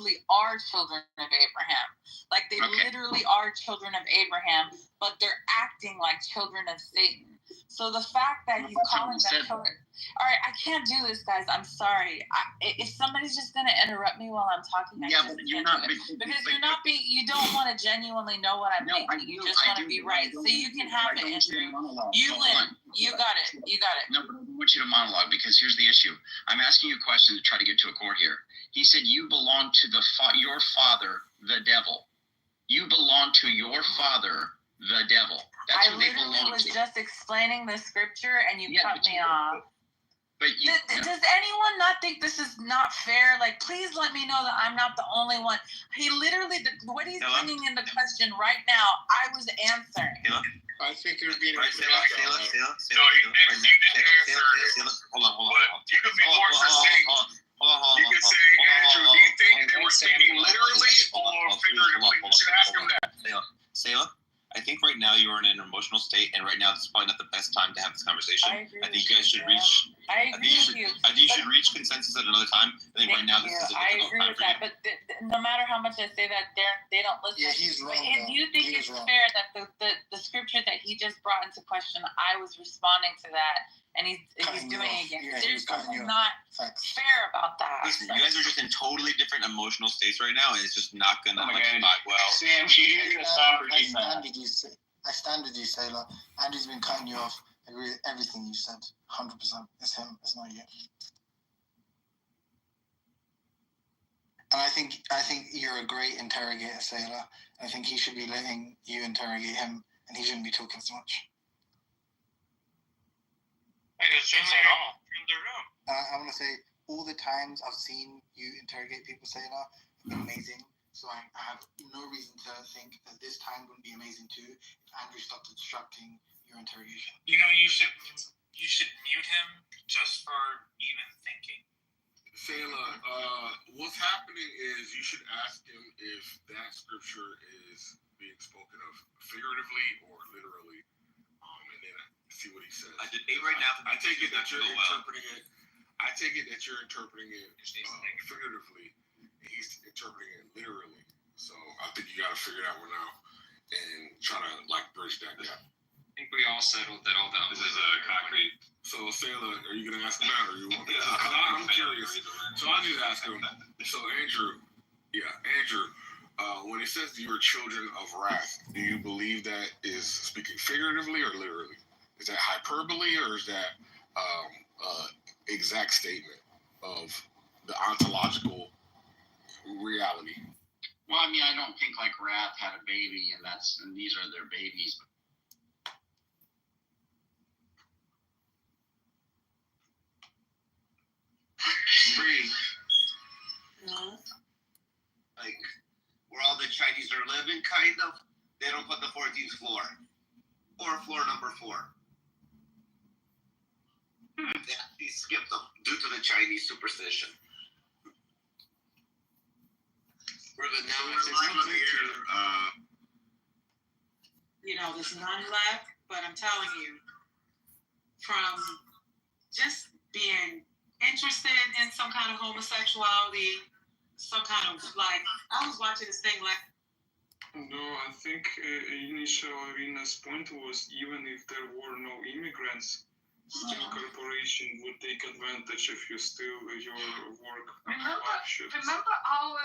actually are children of Abraham. Like they literally are children of Abraham, but they're acting like children of Satan. So the fact that he's calling them children... All right, I can't do this, guys. I'm sorry. If somebody's just going to interrupt me while I'm talking, but you're not because you're not being... You don't want to genuinely know what I'm thinking. You just want to be right. So you can have it, Andrew. You win. You got it. You got it. No, but I want you to monologue because here's the issue. I'm asking you a question to try to get to a core here. He said you belong to your father, the devil. You belong to your father, the devil. That's I literally was just explaining the scripture and you cut me off. But does anyone not think this is not fair? Like, please let me know that I'm not the only one. He literally, what he's bringing into question right now, I was answering. I think you're being... No, you didn't answer. Hold on. You could be more succinct. You could say, Andrew, do you think they were speaking literally or figuratively? You should ask him that. Sayla, I think right now you are in an emotional state, and right now this is probably not the best time to have this conversation. I think you guys should reach. I agree with you. I think you should reach consensus at another time. I think right now this is a difficult time for you. But no matter how much I say that, they don't listen. Yeah, he's wrong. Do you think it's fair that the scripture that he just brought into question, I was responding to that, and he's doing it again? Yeah, there's something not fair about that. Listen, you guys are just in totally different emotional states right now, and it's just not gonna vibe well. Sam, she's gonna stop her. I stand with you, Sailor. Andy's been cutting you off. I agree with everything you said. 100%. It's him. It's not you. And I think you're a great interrogator, Sailor. I think he should be letting you interrogate him, and he shouldn't be talking so much. I didn't say at all. In the room. I want to say all the times I've seen you interrogate people, Sailor, have been amazing. So I have no reason to think that this time wouldn't be amazing too if Andrew stopped obstructing your interrogation. You know, you should mute him just for even thinking. Sailor, what's happening is you should ask him if that scripture is being spoken of figuratively or literally, and then see what he says. A debate right now. I take it that you're interpreting it. I take it that you're interpreting it figuratively. He's interpreting it literally. So I think you got to figure that one out and try to bridge that gap. I think we all settled that all down. This is a concrete. So Sailor, are you gonna ask him that, or you want? I'm curious. So I'll just ask him. So Andrew, when it says you're children of wrath, do you believe that is speaking figuratively or literally? Is that hyperbole or is that exact statement of the ontological reality? Well, I mean, I don't think Wrath had a baby, and these are their babies. Free. Where all the Chinese are living, kind of. They don't put the 14th floor or floor number 4. They actually skipped them due to the Chinese superstition. There's none left, but I'm telling you, from just being interested in some kind of homosexuality, some kind of I was watching this thing No, I think initial Irina's point was even if there were no immigrants, still corporation would take advantage of you still your work. Remember our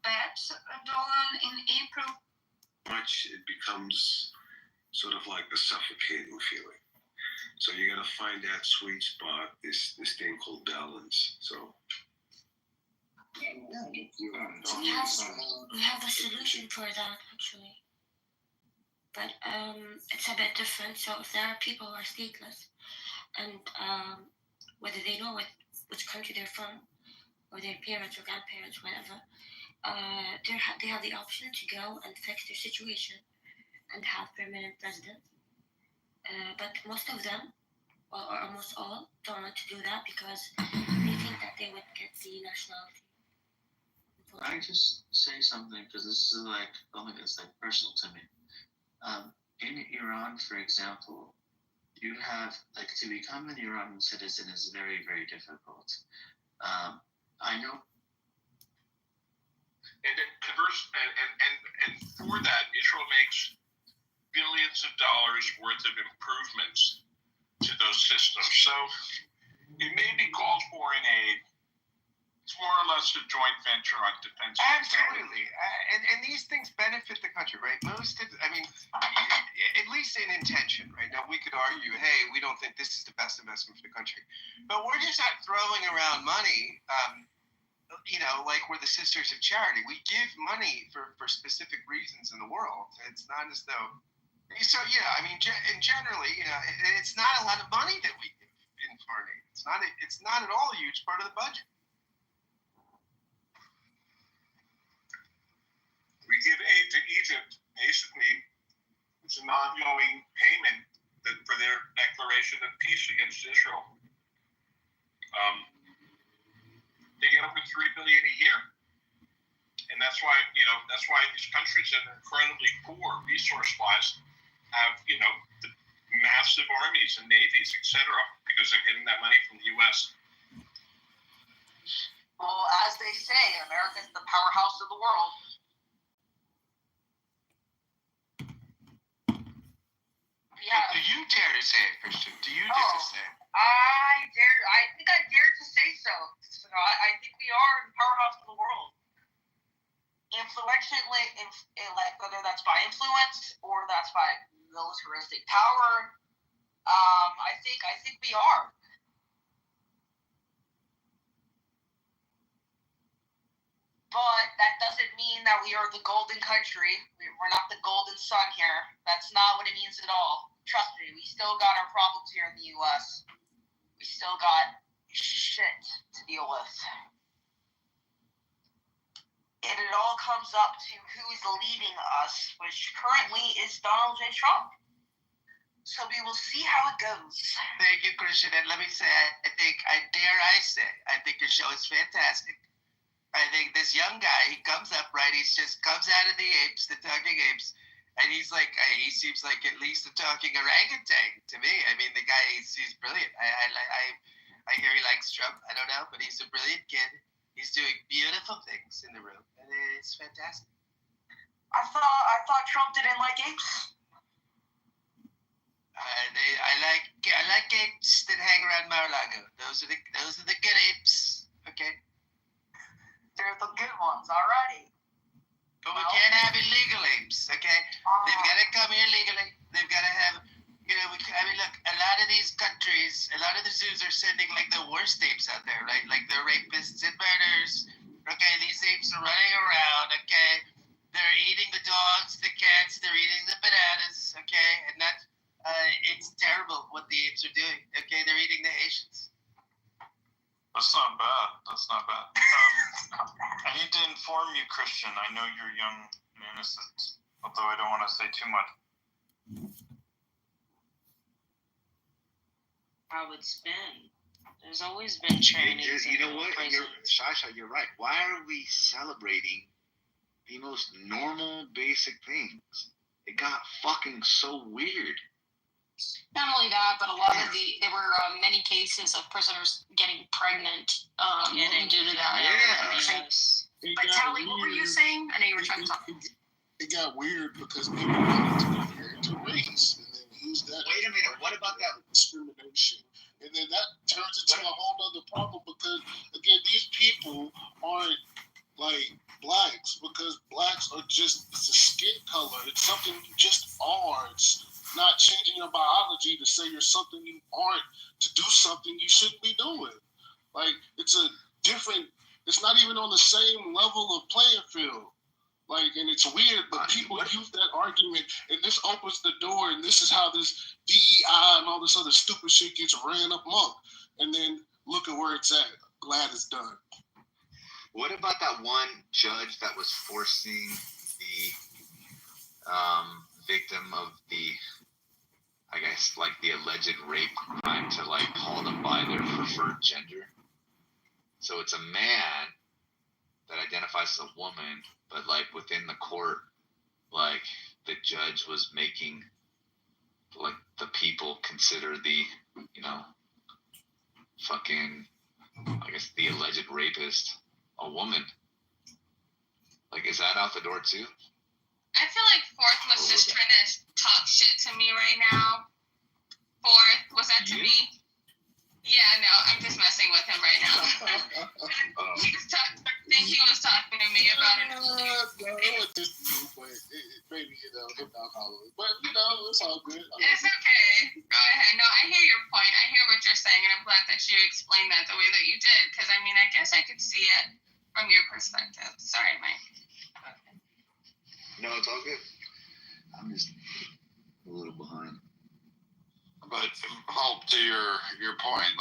bets done in April? Much it becomes sort of like the suffocating feeling. So you got to find that sweet spot, this thing called balance. So we have a solution for that actually, but it's a bit different. So if there are people who are stateless, and whether they know which country they're from, or their parents or grandparents, whatever, they have the option to go and fix their situation and have permanent residence. But most of them, or almost all, don't want to do that because they think that they would get the nationality. I just say something because this is something that's personal to me. In Iran, for example, you have to become an Iranian citizen is very, very difficult. I know for that, Israel makes billions of dollars worth of improvements to those systems. So it may be called foreign aid. It's more or less a joint venture on defense. Absolutely. And these things benefit the country, right? At least in intention, right? Now, we could argue, hey, we don't think this is the best investment for the country. But we're just not throwing around money, like we're the Sisters of Charity. We give money for specific reasons in the world. It's not as though... So, yeah, and generally, it's not a lot of money that we give in foreign aid. It's not at all a huge part of the budget. We give aid to Egypt, basically. It's an ongoing payment for their declaration of peace against Israel. They get over $3 billion a year, and that's why these countries that are incredibly poor resource-wise have the massive armies and navies, etc., because they're getting that money from the U.S. Well, as they say, America's the powerhouse of the world. Yeah. Do you dare to say it, Christian? Do you dare to say it? I think I dare to say so. I think we are the powerhouse of the world. Influentially, whether that's by influence or that's by militaristic power, I think we are. But that doesn't mean that we are the golden country. We're not the golden sun here. That's not what it means at all. Trust me, we still got our problems here in the U.S. We still got shit to deal with. And it all comes up to who is leading us, which currently is Donald J. Trump. So we will see how it goes. Thank you, Christian. And let me say, I think your show is fantastic. I think this young guy, he comes up, right? He just comes out of the apes, the talking apes, and he's like, he seems like at least a talking orangutan to me. The guy, he's brilliant. I hear he likes Trump. I don't know, but he's a brilliant kid. He's doing beautiful things in the room, and it's fantastic. I thought Trump didn't like apes. I like apes that hang around Mar-a-Lago. Those are the good apes. Okay. They're the good ones, alrighty. But we can't have illegal apes, okay? They've got to come here legally. They've got to have, look, a lot of these countries, a lot of the zoos are sending the worst apes out there, right? Like the rapists and murderers. Okay, these apes are running around, okay? They're eating the dogs, the cats, they're eating the bananas, okay? And that's, it's terrible what the apes are doing, okay? They're eating the Haitians. That's not bad. I need to inform you, Christian. I know you're young and innocent, although I don't want to say too much. How it's been. There's always been trainings. You know what? Sasha, you're right. Why are we celebrating the most normal, basic things? It got fucking so weird. Not only that, but there were many cases of prisoners getting pregnant due to that. Yes. But Tally, what were you saying? I know you were trying to talk. It got weird because people wanted to compare it to race, and then use that. Wait a minute. What about that discrimination? And then that turns into a whole other problem because again, these people aren't like blacks because blacks are just it's a skin color. It's something you just are. It's not changing your biology to say you're something you aren't, to do something you shouldn't be doing. Like, it's not even on the same level of playing field. Like, and it's weird, but people use that argument, and this opens the door, and this is how this DEI and all this other stupid shit gets ran up amok. And then look at where it's at. Glad it's done. What about that one judge that was forcing the victim of the, I guess, the alleged rape crime to, call them by their preferred gender? So it's a man that identifies as a woman, but, within the court, the judge was making, the people consider the, fucking, I guess, the alleged rapist a woman. Is that out the door, too? I feel like Fourth was just trying to talk shit to me right now. Fourth, was that to me? Yeah, no, I'm just messing with him right now. I think he was talking to me about it. No, it was just you, but maybe, him not following. But, it's all good. It's okay. Go ahead. No, I hear your point. I hear what you're saying, and I'm glad that you explained that the way that you did, because, I mean, I guess I could see it from your perspective. Sorry, Mike. Okay. No, it's all good. I'm just a little behind. But Hope, to your point,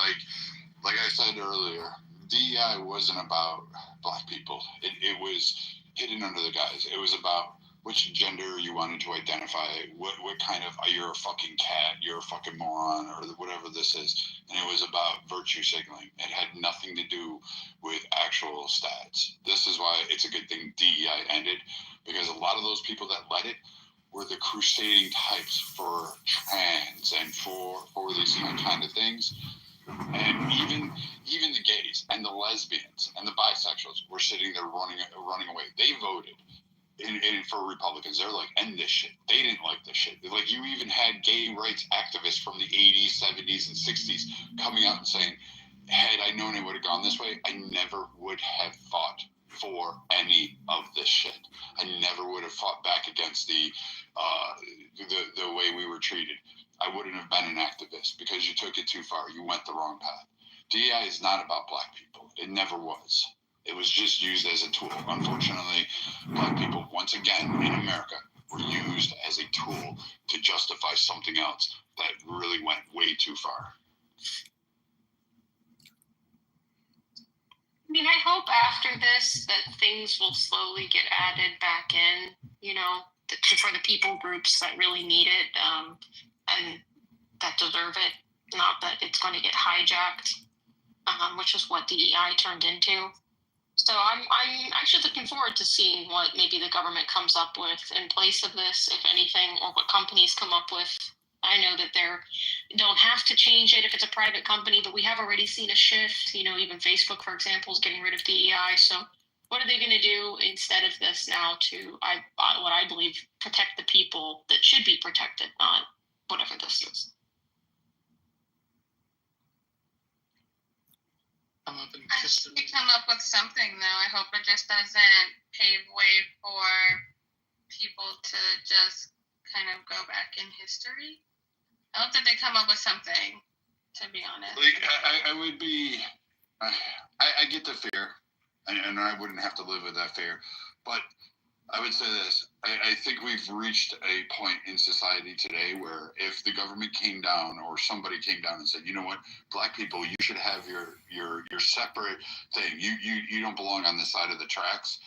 like I said earlier, DEI wasn't about black people. It was hidden under the guise. It was about which gender you wanted to identify, what kind of, you're a fucking cat, you're a fucking moron, or whatever this is. And it was about virtue signaling. It had nothing to do with actual stats. This is why it's a good thing DEI ended, because a lot of those people that led it were the crusading types for trans and for these kind of things. And even the gays and the lesbians and the bisexuals were sitting there running away. They voted for Republicans. They're like, end this shit. They didn't like this shit. Like, you even had gay rights activists from the 80s, 70s, and 60s coming out and saying, had I known it would have gone this way, I never would have fought for any of this shit. I never would have fought back against the way we were treated. I wouldn't have been an activist because you took it too far. You went the wrong path. DEI is not about black people. It never was. It was just used as a tool. Unfortunately, black people, once again, in America, were used as a tool to justify something else that really went way too far. I mean, I hope after this that things will slowly get added back in, for the people groups that really need it and that deserve it, not that it's going to get hijacked, which is what DEI turned into. So I'm actually looking forward to seeing what maybe the government comes up with in place of this, if anything, or what companies come up with. I know that they don't have to change it if it's a private company, but we have already seen a shift. Even Facebook, for example, is getting rid of DEI. So what are they going to do instead of this now to, what I believe, protect the people that should be protected, not whatever this is? I hope they come up with something, though. I hope it just doesn't pave way for people to just kind of go back in history. I hope that they come up with something, to be honest. Like, I would be, I get the fear, and I wouldn't have to live with that fear, but I would say this. I think we've reached a point in society today where if the government came down or somebody came down and said, you know what, black people, you should have your separate thing. You don't belong on this side of the tracks.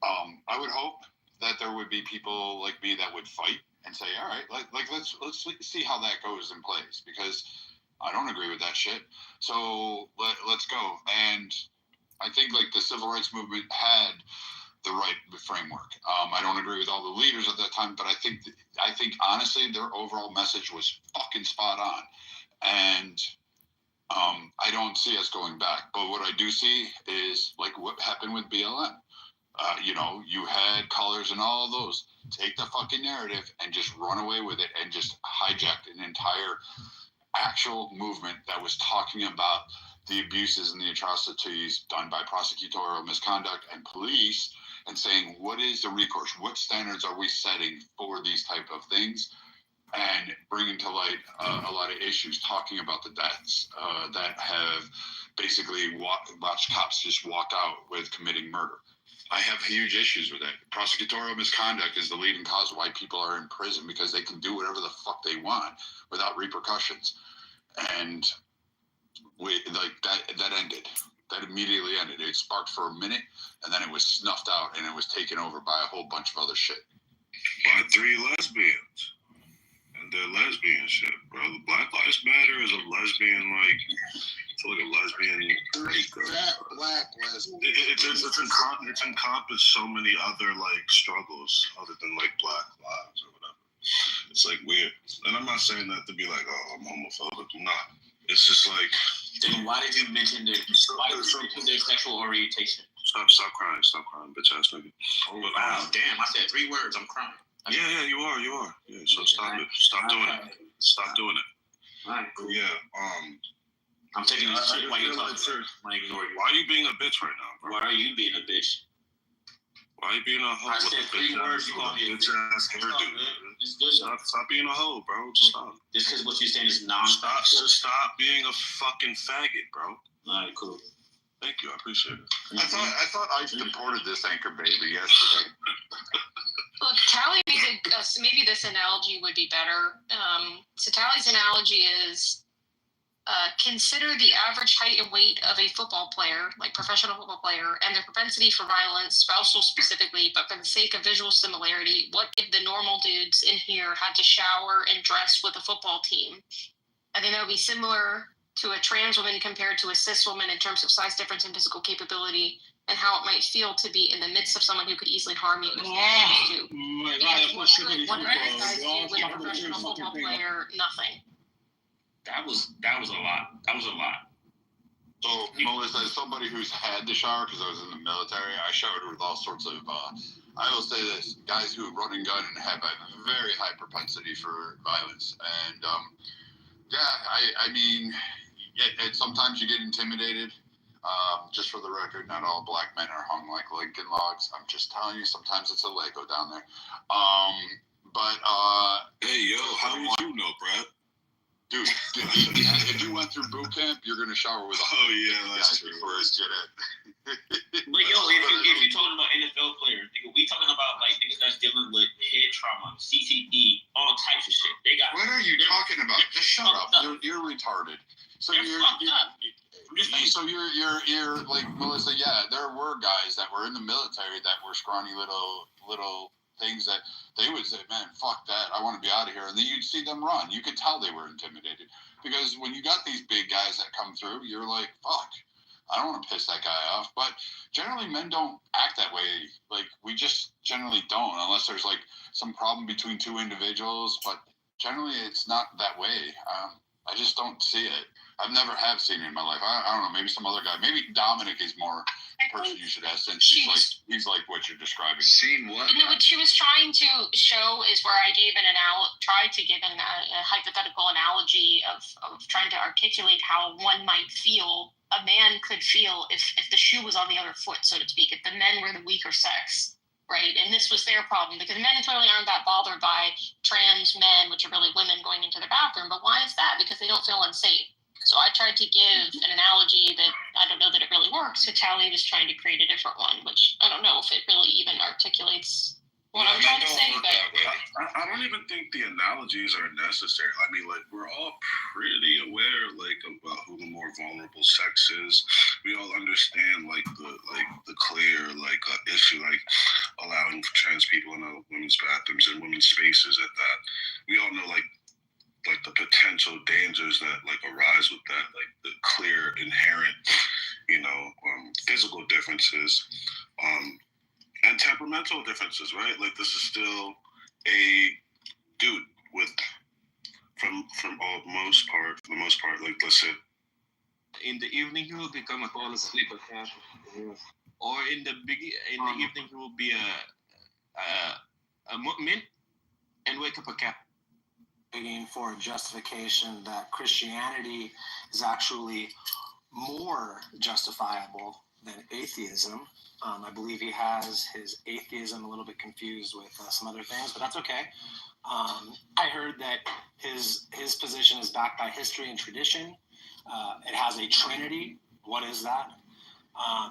I would hope that there would be people like me that would fight and say, all right, let's see how that goes in place, because I don't agree with that shit. So let's go. And I think like the civil rights movement had the right framework. I don't agree with all the leaders at that time, but I think honestly their overall message was fucking spot on. And I don't see us going back. But what I do see is like what happened with BLM. You had colors and all of those. Take the fucking narrative and just run away with it and just hijacked an entire actual movement that was talking about the abuses and the atrocities done by prosecutorial misconduct and police, and saying, what is the recourse? What standards are we setting for these type of things? And bringing to light a lot of issues, talking about the deaths that have basically watched cops just walk out with committing murder. I have huge issues with that. Prosecutorial misconduct is the leading cause of why people are in prison, because they can do whatever the fuck they want without repercussions. And that ended. That immediately ended. It sparked for a minute, and then it was snuffed out, and it was taken over by a whole bunch of other shit. By 3 lesbians. And their lesbian shit, bro. The Black Lives Matter is a lesbian, it's like a lesbian. Black lesbian. It's encompassed so many other struggles other than Black lives or whatever. It's weird, and I'm not saying that to be I'm homophobic. I'm not. It's just Then why did you mention their sexual orientation? Stop crying, bitch ass nigga. Wow, damn! I said 3 words. I'm crying. Yeah, you are. Yeah, so stop it. Stop doing it. Stop doing it. All right, cool. Yeah. I'm taking this shit. Why you talking? Why ignore you? Why are you being a bitch right now, bro? Why are you being a bitch? Why are you being a hoe? I said 3 words. You call me a bitch. Ass hairdo. It's good. Stop being a hoe, bro. Just stop. Just because what you're saying is non. Stop being a fucking faggot, bro. All right, cool. Thank you. I appreciate it. I thought I deported this anchor baby yesterday. Look, Tally made maybe this analogy would be better. So Tally's analogy is consider the average height and weight of a football player, like professional football player, and their propensity for violence, spousal specifically, but for the sake of visual similarity, what if the normal dudes in here had to shower and dress with a football team? I think that would be similar to a trans woman compared to a cis woman in terms of size difference and physical capability, and how it might feel to be in the midst of someone who could easily harm you. What do guys do with a professional football player? Nothing. That was a lot. So, Melissa, as somebody who's had to shower because I was in the military, I showered with all sorts of, I will say this, guys who run and gun and have a very high propensity for violence. And, I mean, sometimes you get intimidated. Just for the record, not all black men are hung like Lincoln logs. I'm just telling you, sometimes it's a Lego down there. Hey, yo, how did you know, Brad? Dude, if you went through boot camp, you're gonna shower with a that's true. Before it's good at. But yo, if you're talking about NFL players, we talking about like niggas that's dealing with head trauma, CTE, all types of shit. They got. What are you talking about? Just shut up. You're retarded. So you're like Melissa. Yeah, there were guys that were in the military that were scrawny little things that they would say, man, fuck that, I want to be out of here. And then you'd see them run. You could tell they were intimidated. Because when you got these big guys that come through, you're like, fuck, I don't want to piss that guy off. But generally, men don't act that way. Like, we just generally don't, unless there's like some problem between two individuals. But generally, it's not that way. I just don't see it. I've never have seen it in my life. I don't know, maybe some other guy. Maybe Dominic is more the person you should ask, since he's like what you're describing. Seen what? No, what she was trying to show is where I gave tried to give a hypothetical analogy of trying to articulate how one might feel, a man could feel if the shoe was on the other foot, so to speak, if the men were the weaker sex, right? And this was their problem, because men clearly aren't that bothered by trans men, which are really women going into the bathroom. But why is that? Because they don't feel unsafe. So I tried to give an analogy that I don't know that it really works. So Tally was trying to create a different one, which I don't know if it really even articulates what I'm trying to say. But I don't even think the analogies are necessary. I mean, like, we're all pretty aware, like, about who the more vulnerable sex is. We all understand, like, the clear, like, issue, like, allowing trans people in women's bathrooms and women's spaces at that. We all know, like the potential dangers that like arise with that, like the clear inherent, physical differences, and temperamental differences, right? Like, this is still a dude with, for the most part, like, listen. In the evening, he will become a fall asleep at half, or in the evening, he will be a mu'min and wake up a cat. For justification that Christianity is actually more justifiable than atheism. I believe he has his atheism a little bit confused with some other things, but that's okay. I heard that his position is backed by history and tradition. It has a trinity. What is that?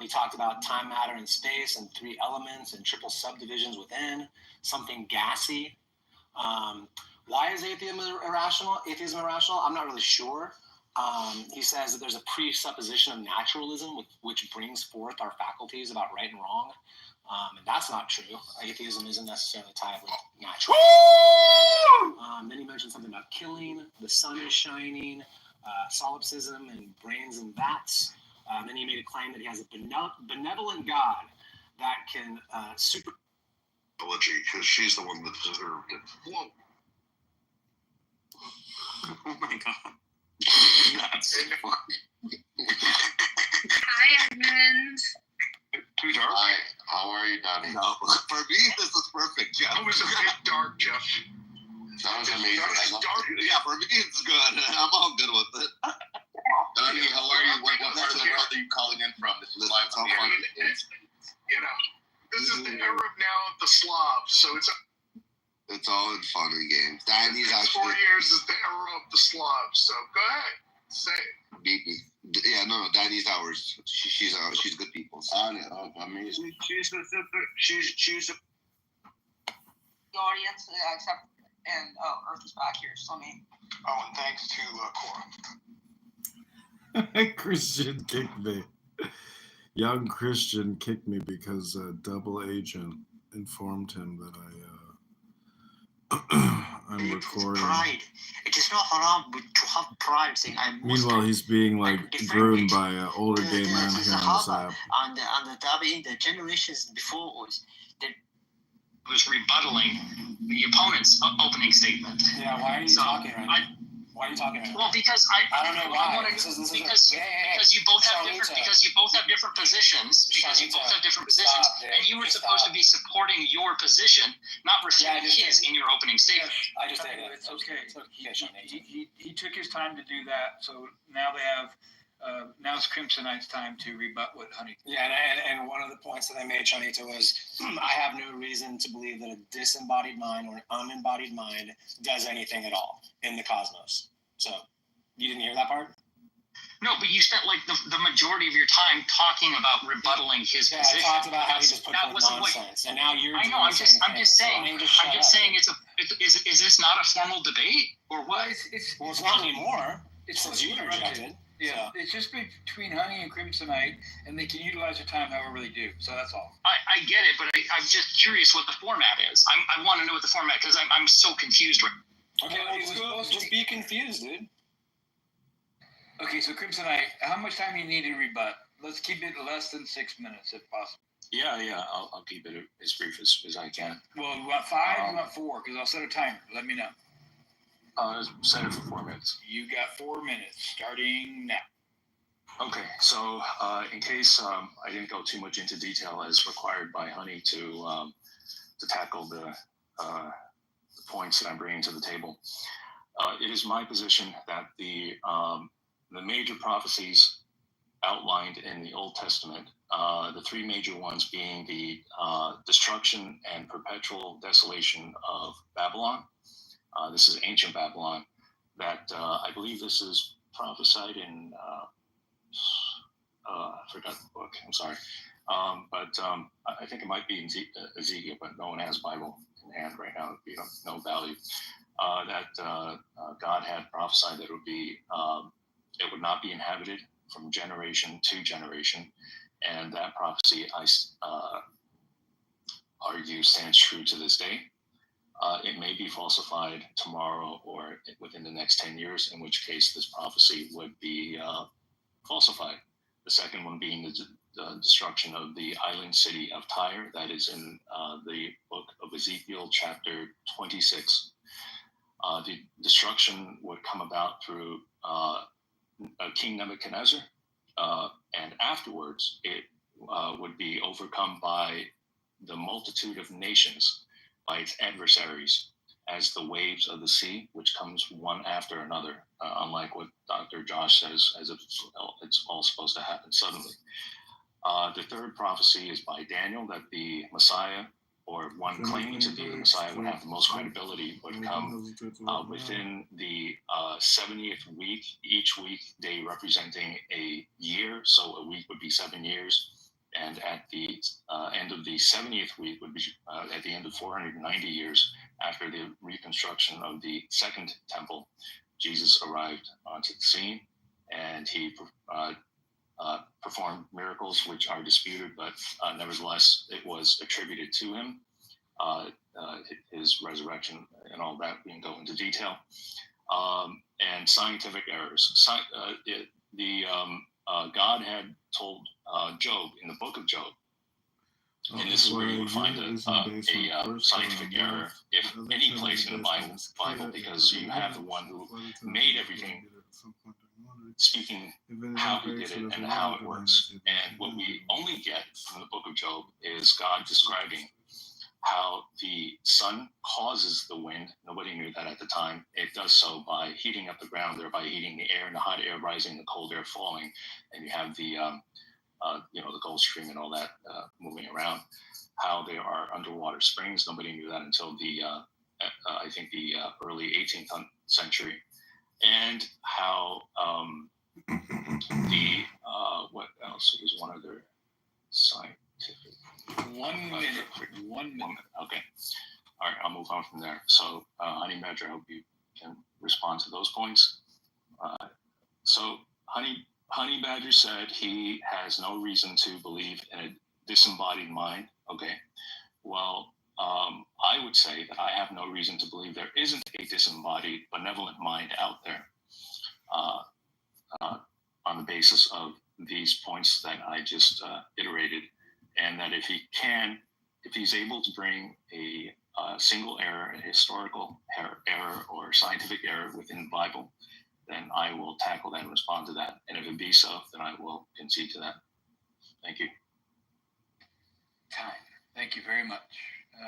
He talked about time, matter, and space, and 3 elements and triple subdivisions within, something gassy. Why is atheism irrational? I'm not really sure. He says that there's a presupposition of naturalism which brings forth our faculties about right and wrong. And that's not true. Atheism isn't necessarily tied with natural. Then he mentioned something about killing, the sun is shining, solipsism, and brains and vats. Then he made a claim that he has a benevolent God that can super... Because she's the one that deserved it. Whoa. Oh my god. That's Hi, Edmund. Hi. How are you, Donnie? No, for me, this is perfect, Jeff. That was a bit dark, Jeff. That was amazing. Dark. Yeah, for me, it's good. I'm all good with it. Donnie, how are you? What part of the world are you calling in from? This is live on the air. This is the era of now of the Slavs, so it's all in fun and games. Danny's actually 4 years is the era of the Slavs. So go ahead, say it. beat me. Yeah, no, Danny's ours. She's good people. So. Amazing. She's the audience, except and Earth is back here. So me. Oh, and thanks to Cora. Christian kicked me. Young Christian kicked me because a double agent informed him that I'm recording. Pride. It is not haram to have pride saying I'm Muslim. Meanwhile, he's being groomed by an older gay man here on this app. And the Tabi'in, the generations before us, was rebuttaling the opponent's opening statement. Yeah, why are you talking right now? Why are you talking right now? Well, because I don't know why. Because you both have different positions. And you were supposed to be supporting your position, not refuting his in your opening statement. I just did it. It's okay. He took his time to do that, so now they have. Now it's Crimsonite's time to rebut what Honey. Yeah, and one of the points that I made, Chanita, was I have no reason to believe that a disembodied mind or an unembodied mind does anything at all in the cosmos. So, you didn't hear that part? No, but you spent the majority of your time talking about rebuttaling his position. I talked about how he just put forth nonsense, and now you're. I know. I'm just saying. Is this not a formal debate or what? It's not anymore. It's what you interjected. Yeah, it's just between Honey and Crimsonite, and they can utilize their time however they do. So that's all. I get it, but I'm just curious what the format is. I want to know what the format, because I'm so confused right now. Okay, just be confused, dude. Okay, so Crimsonite, how much time do you need to rebut? Let's keep it less than 6 minutes if possible. Yeah, I'll keep it as brief as I can. Well, you want 5? You want 4? Because I'll set a timer. Let me know. Set it for 4 minutes. You got 4 minutes, starting now. Okay, so in case I didn't go too much into detail as required by Honey to tackle the points that I'm bringing to the table, it is my position that the major prophecies outlined in the Old Testament, the 3 major ones being the destruction and perpetual desolation of Babylon. This is ancient Babylon. That I believe this is prophesied in. I forgot the book. I'm sorry, but I think it might be in Ezekiel, but no one has Bible in hand right now. You don't know value. That God had prophesied that it would not be inhabited from generation to generation, and that prophecy I argue stands true to this day. It may be falsified tomorrow or within the next 10 years, in which case this prophecy would be falsified. The second one being the destruction of the island city of Tyre, that is in the book of Ezekiel, chapter 26. The destruction would come about through King Nebuchadnezzar, and afterwards it would be overcome by the multitude of nations, by its adversaries, as the waves of the sea, which comes one after another, unlike what Dr. Josh says, as if it's all supposed to happen suddenly. The third prophecy is by Daniel, that the Messiah, or one claiming to be the Messiah, would have the most credibility, would come within the 70th week, each weekday representing a year, so a week would be 7 years. And at the end of the 70th week would be at the end of 490 years after the reconstruction of the Second Temple. Jesus arrived onto the scene, and he performed miracles which are disputed, but nevertheless it was attributed to him. His resurrection and all that, we can go into detail. And scientific errors. God had told Job in the book of Job, and this is where you would find a scientific error, if any place in the Bible, because you have the one who made everything speaking how he did it and how it works. And what we only get from the book of Job is God describing how the sun causes the wind. Nobody knew that at the time. It does so by heating up the ground, thereby heating the air, and the hot air rising, the cold air falling, and you have the the Gulf Stream and all that moving around. How there are underwater springs. Nobody knew that until the I think the early 18th century, and how what else was one other scientific. 1 minute. 1 minute. Okay. All right, I'll move on from there. So, Honey Badger, I hope you can respond to those points. So, Honey Badger said he has no reason to believe in a disembodied mind. Okay. Well, I would say that I have no reason to believe there isn't a disembodied, benevolent mind out there on the basis of these points that I just iterated. And that if he's able to bring a single error, a historical error or scientific error within the Bible, then I will tackle that and respond to that. And if it be so, then I will concede to that. Thank you. Time. Thank you very much.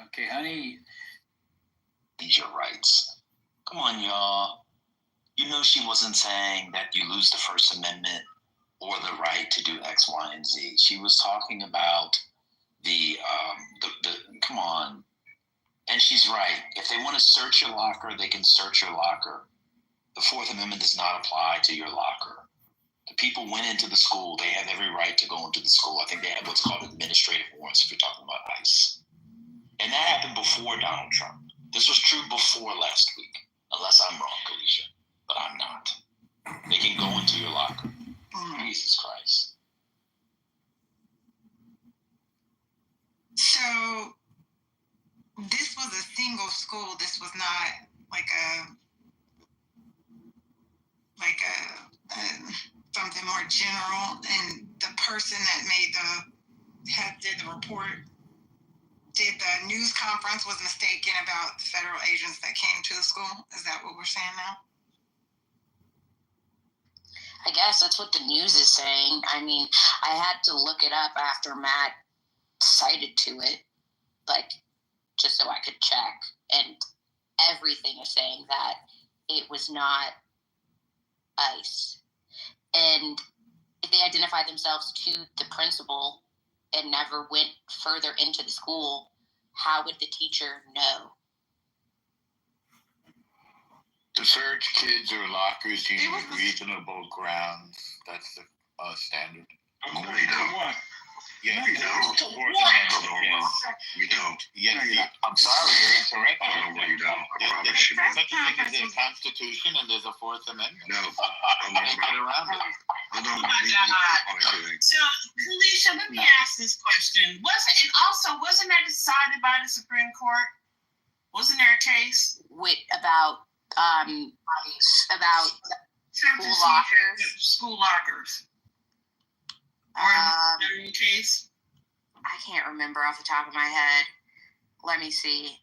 Okay, Honey. These your rights. Come on, y'all. You know she wasn't saying that you lose the First Amendment or the right to do X, Y, and Z. She was talking about the come on. And she's right. If they want to search your locker, they can search your locker. The Fourth Amendment does not apply to your locker. The people went into the school. They have every right to go into the school. I think they have what's called administrative warrants if you're talking about ICE. And that happened before Donald Trump. This was true before last week, unless I'm wrong, Kalisha. But I'm not. They can go into your locker. Jesus Christ. So this was a single school. This was not like a something more general. And the person that did the report, did the news conference, was mistaken about the federal agents that came to the school. Is that what we're saying now? I guess that's what the news is saying. I mean, I had to look it up after Matt cited to it, like, just so I could check. And everything is saying that it was not ICE. And if they identified themselves to the principal and never went further into the school, how would the teacher know? To search kids or lockers, you need reasonable grounds. That's the standard. No, you don't. Yes. No, you don't. Fourth Amendment, yes. You don't. Yes. No, you don't. I'm sorry, you're incorrect. No, you don't. I promise you. There's such a thing as a Constitution and there's a Fourth Amendment. No. Can't get around it. Oh my God. So, Kalisha, let me ask this question. Wasn't that decided by the Supreme Court? Wasn't there a case? About school lockers. Or in case? I can't remember off the top of my head. Let me see.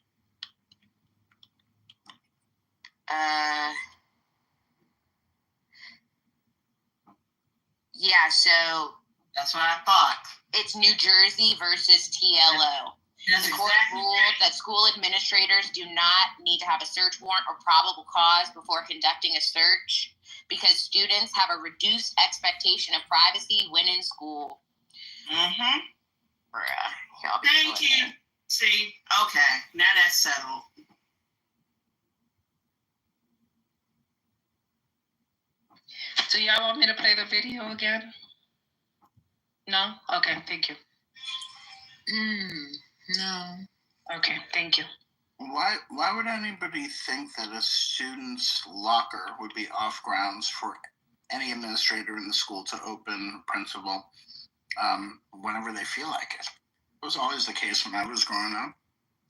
Yeah, so that's what I thought. It's New Jersey versus TLO. The court ruled that school administrators do not need to have a search warrant or probable cause before conducting a search because students have a reduced expectation of privacy when in school. Mm-hmm. Thank you. See, okay, now that's settled. So y'all want me to play the video again? No? Okay, thank you. No. Okay, thank you. Why would anybody think that a student's locker would be off grounds for any administrator in the school to open principal whenever they feel like it? It was always the case when I was growing up.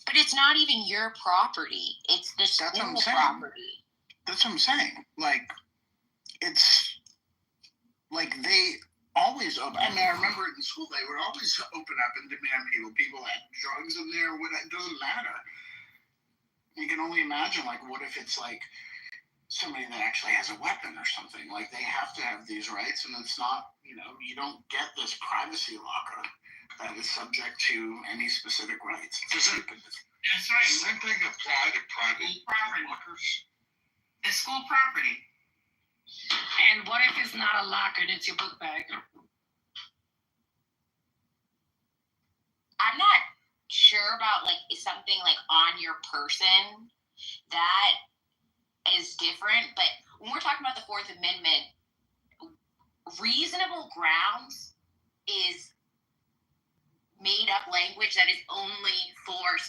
But it's not even your property. It's the school property. That's what I'm saying. Like, it's like they always open. I mean, I remember in school they would always open up and demand people. People had drugs in there. It doesn't matter. You can only imagine, like, what if it's like somebody that actually has a weapon or something. Like, they have to have these rights, and it's not, you don't get this privacy locker that is subject to any specific rights. That's right. Same thing apply to private property. lockers. It's school property. And what if it's not a locker and it's your book bag? I'm not sure about something on your person. That is different, but when we're talking about the Fourth Amendment, reasonable grounds is made up language that is only for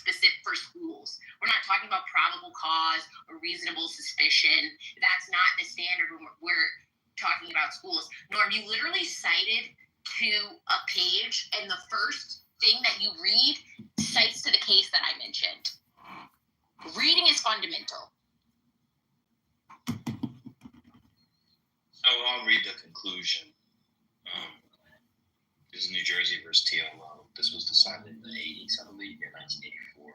schools. We're not talking about probable cause or reasonable suspicion. That's not the standard when we're talking about schools. Norm, you literally cited to a page, and the first thing that you read cites to the case that I mentioned. Reading is fundamental. So I'll read the conclusion. This is New Jersey versus TLO. This was decided in the 80s, I believe, in 1984.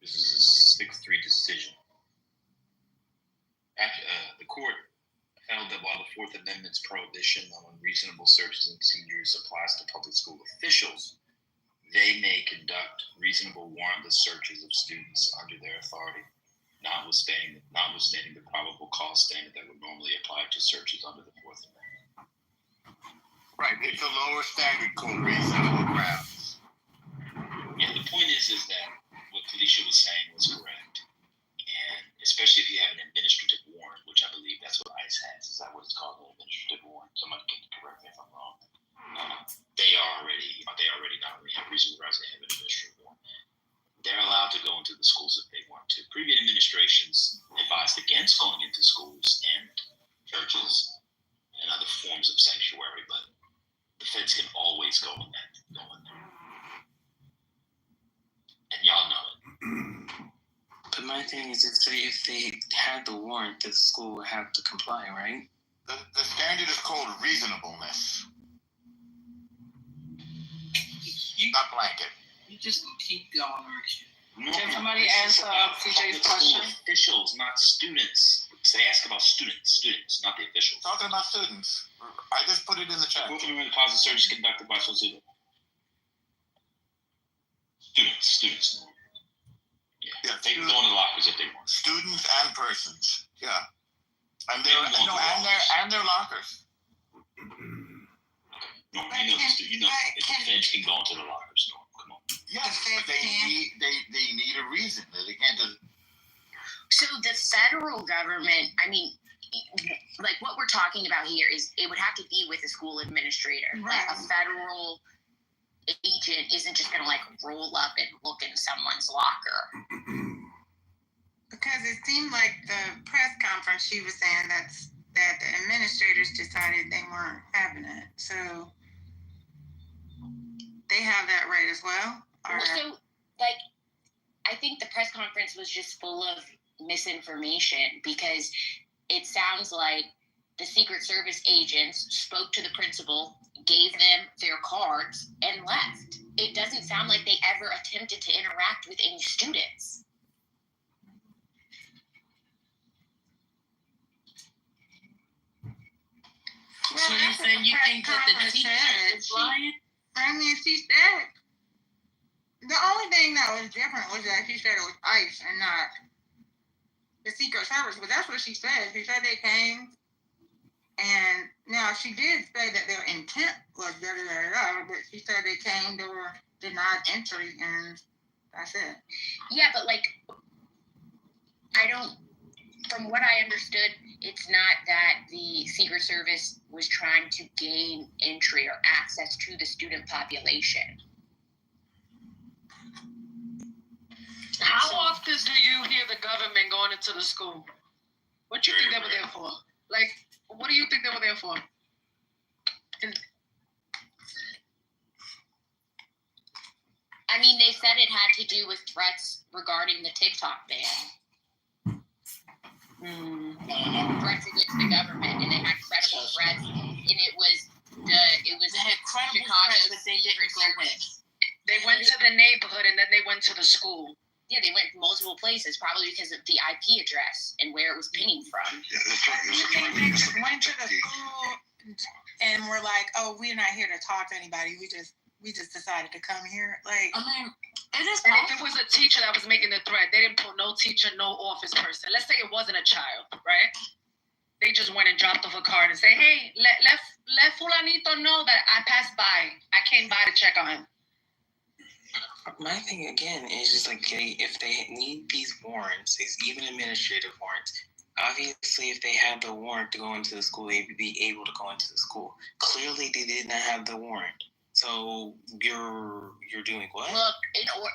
This is a 6-3 decision. The court held that while the Fourth Amendment's prohibition on unreasonable searches and seizures applies to public school officials, they may conduct reasonable warrantless searches of students under their authority, notwithstanding the probable cause standard that would normally apply to searches under the Fourth Amendment. Right, it's a lower standard called reasonable grounds. Yeah, the point is that what Felicia was saying was correct. And especially if you have an administrative warrant, which I believe that's what ICE has. Is that what it's called, an administrative warrant? Somebody can correct me if I'm wrong. They already not only have reasonable grounds, they have an administrative warrant. They're allowed to go into the schools if they want to. Previous administrations advised against going into schools and churches and other forms of sanctuary, but the feds can always go in there. And y'all know it. But my thing is, if they had the warrant, the school would have to comply, right? The standard is called reasonableness. Not blanket. You just keep going, aren't you? Can somebody answer CJ's question? Officials, not students. They ask about students, not the officials. Talking about students. I just put it in the chat. Equipment deposit search conducted by students. Students. Yeah, they can go in the lockers if they want. Students and persons. Yeah. And their lockers. No, if the feds can go into the lockers. No, come on. Yes, but they need a reason. They can't just. So the federal government, what we're talking about here is it would have to be with a school administrator. Right. Like a federal agent isn't just going to roll up and look in someone's locker. Because it seemed like the press conference she was saying that the administrators decided they weren't having it. So they have that right as well? So, I think the press conference was just full of misinformation because it sounds like the Secret Service agents spoke to the principal, gave them their cards, and left. It doesn't sound like they ever attempted to interact with any students. So you saying you think that the teacher is lying? She said the only thing that was different was that she said it was ICE and not the Secret Service, but that's what she said. She said they came, and now she did say that their intent was but she said they came, they were denied entry, and that's it. Yeah, but from what I understood, it's not that the Secret Service was trying to gain entry or access to the student population. How often do you hear the government going into the school? What do you think they were there for? What do you think they were there for? They said it had to do with threats regarding the TikTok ban. Threats against the government, and they had credible threats, and it was credible Chicago, threats, but they didn't go with. They went to the neighborhood and then they went to the school. Yeah, they went multiple places, probably because of the IP address and where it was pinging from. You think they just went to the school and were like, "Oh, we're not here to talk to anybody. We just decided to come here." Like, I mean, it is. And if it was a teacher that was making the threat, they didn't put no teacher, no office person. Let's say it wasn't a child, right? They just went and dropped off a card and say, "Hey, let Fulanito know that I passed by. I came by to check on him." My thing again is just like, if they need these warrants, these even administrative warrants, obviously if they had the warrant to go into the school, they would be able to go into the school. Clearly they did not have the warrant. So you're doing what? Look,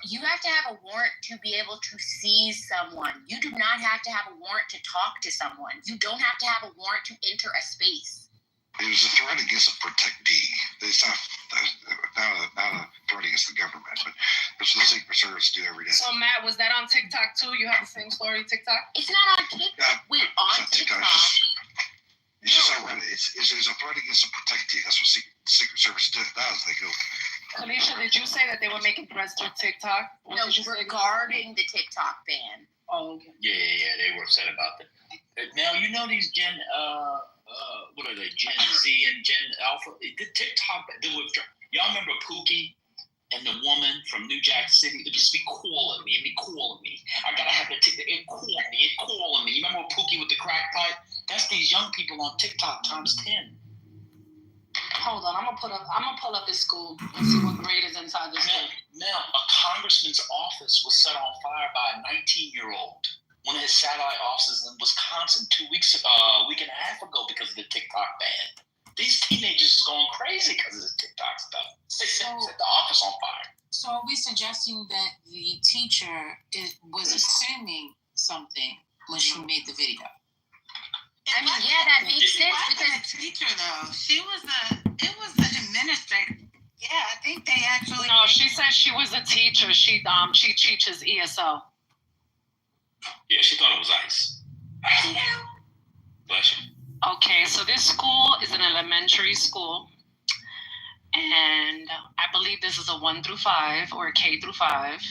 you have to have a warrant to be able to seize someone. You do not have to have a warrant to talk to someone. You don't have to have a warrant to enter a space. It was a threat against a protectee. It's not a threat against the government, but that's what the Secret Service do every day. So Matt, was that on TikTok too? You have the same story TikTok? It's not on TikTok. Wait, on TikTok? It's just it's a threat against a protectee. That's what Secret Service does. They go. Kalisha, did you say that they were making threats through TikTok? No, regarding the TikTok ban. Oh, okay. Yeah, they were upset about that. Now, you know these Gen, what are they, Gen Z and Gen Alpha? The TikTok, y'all remember Pookie and the woman from New Jack City? It just be calling me. I gotta have the TikTok. It calling me. You remember Pookie with the crack pipe? That's these young people on TikTok times 10. Hold on, I'm gonna pull up this school and see what grade is inside this school. Now, a congressman's office was set on fire by a 19-year-old. One of his satellite offices in Wisconsin a week and a half ago because of the TikTok ban. These teenagers is going crazy because of the TikTok stuff. They set the office on fire. So are we suggesting that the teacher was assuming something when she made the video? I mean, yeah, that makes sense because a teacher though. It was the administrator. Yeah, I think they actually. No, she said she was a teacher. She teaches ESL. Yeah, she thought it was ice. Bless you. Okay, so this school is an elementary school, and I believe this is a 1 through 5 or a K through 5.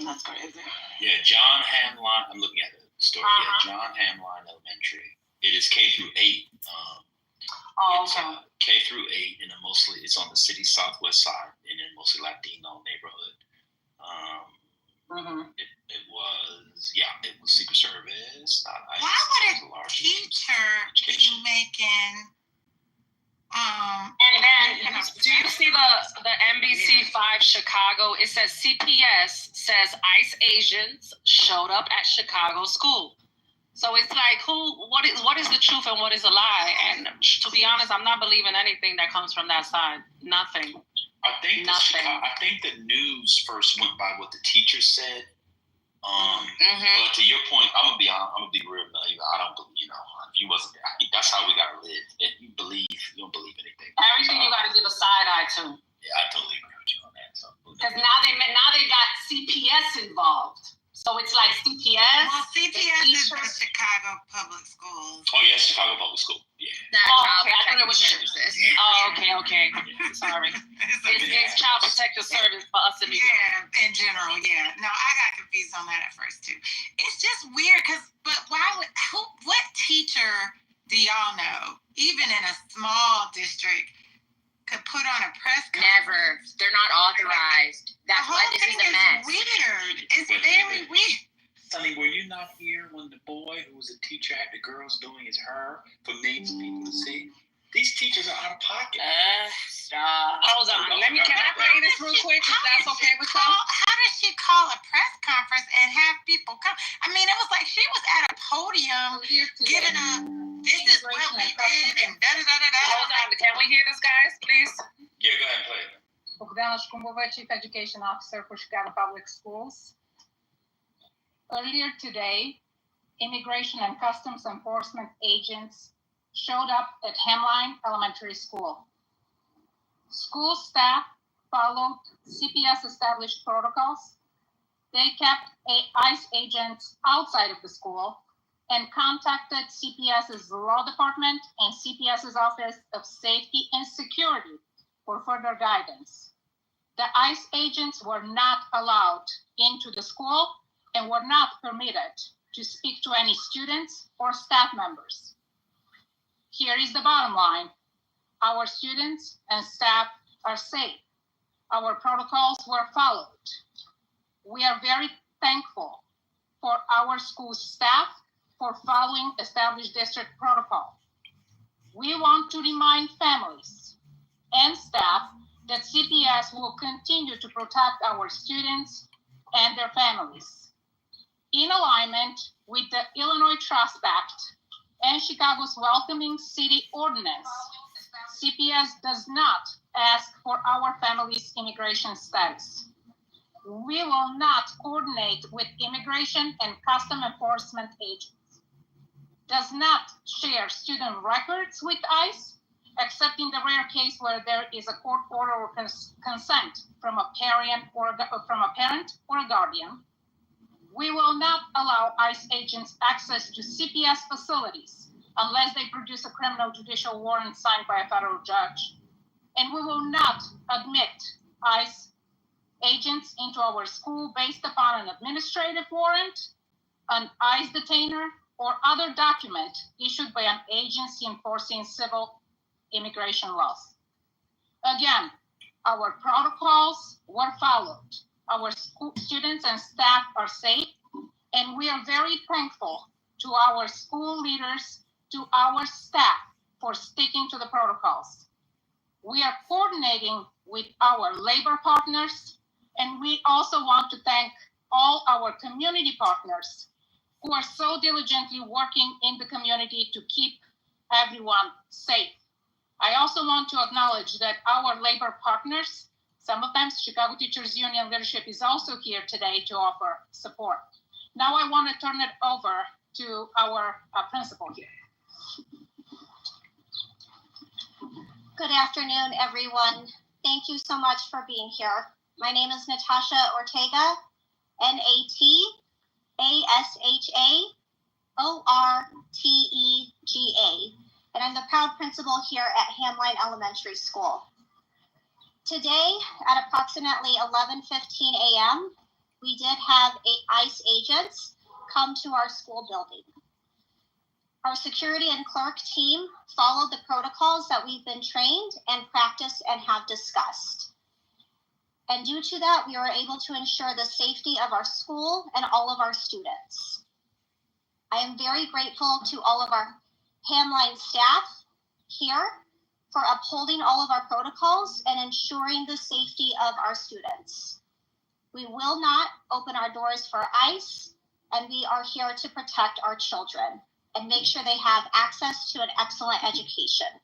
That's crazy. Yeah, John Hamline. I'm looking at the story. Yeah, John Hamline Elementary. It is K through 8. Okay. K through 8, and it's on the city's southwest side, in a mostly Latino neighborhood. It was Secret Service. Why would a teacher be making? And then, do you see the NBC5 Chicago? It says CPS says ICE agents showed up at Chicago school. So it's like, what is the truth and what is a lie? And to be honest, I'm not believing anything that comes from that side. Nothing. I think the news first went by what the teacher said. But to your point, I'm gonna be real naive. I don't believe, if you wasn't there, that's how we gotta live. If you don't believe anything. Everything you gotta give a side eye to. Yeah, I totally agree with you on that. Because now they got CPS involved. So it's like CPS. Well, CPS is the Chicago Public Schools. Oh, yes, Chicago Public School. Yeah. Okay. I thought it was services. Oh, okay. Sorry. It's Child Protective Service for us to be. Yeah, in general, yeah. No, I got confused on that at first too. It's just weird but what teacher do y'all know, even in a small district, could put on a press conference? Never. They're not authorized. That's why this is a mess. Weird. It's very weird. Sonny, were you not here when the boy who was a teacher had the girls doing his hair for millions of people to see? These teachers are out of pocket. Stop. Hold on. Can I play this real quick if that's okay with you? How does she call a press conference and have people come? I mean, it was like she was at a podium giving this is what we did and da-da-da-da-da. Hold on. Can we hear this, guys, please? Yeah, go ahead and play it. Bogdana Shkumbova, Chief Education Officer for Chicago Public Schools. Earlier today, Immigration and Customs Enforcement agents showed up at Hemline Elementary School. School staff followed CPS-established protocols. They kept ICE agents outside of the school and contacted CPS's law department and CPS's Office of Safety and Security for further guidance. The ICE agents were not allowed into the school and were not permitted to speak to any students or staff members. Here is the bottom line. Our students and staff are safe. Our protocols were followed. We are very thankful for our school staff for following established district protocol. We want to remind families and staff that CPS will continue to protect our students and their families. In alignment with the Illinois Trust Act and Chicago's Welcoming City Ordinance, CPS does not ask for our family's immigration status. We will not coordinate with immigration and custom enforcement agents. Does not share student records with ICE, except in the rare case where there is a court order or consent from a parent or a guardian. We will not allow ICE agents access to CPS facilities unless they produce a criminal judicial warrant signed by a federal judge. And we will not admit ICE agents into our school based upon an administrative warrant, an ICE detainer, or other document issued by an agency enforcing civil immigration laws. Again, our protocols were followed. Our school students and staff are safe, and we are very thankful to our school leaders, to our staff for sticking to the protocols. We are coordinating with our labor partners, and we also want to thank all our community partners who are so diligently working in the community to keep everyone safe. I also want to acknowledge that our labor partners, sometimes Chicago Teachers Union leadership is also here today to offer support. Now I want to turn it over to our principal here. Good afternoon, everyone. Thank you so much for being here. My name is Natasha Ortega, NATASHAORTEGA, and I'm the proud principal here at Hamline Elementary School. Today, at approximately 11:15 a.m., we did have ICE agents come to our school building. Our security and clerk team followed the protocols that we've been trained and practiced and have discussed. And due to that, we were able to ensure the safety of our school and all of our students. I am very grateful to all of our Hamline staff here for upholding all of our protocols and ensuring the safety of our students. We will not open our doors for ICE, and we are here to protect our children and make sure they have access to an excellent education.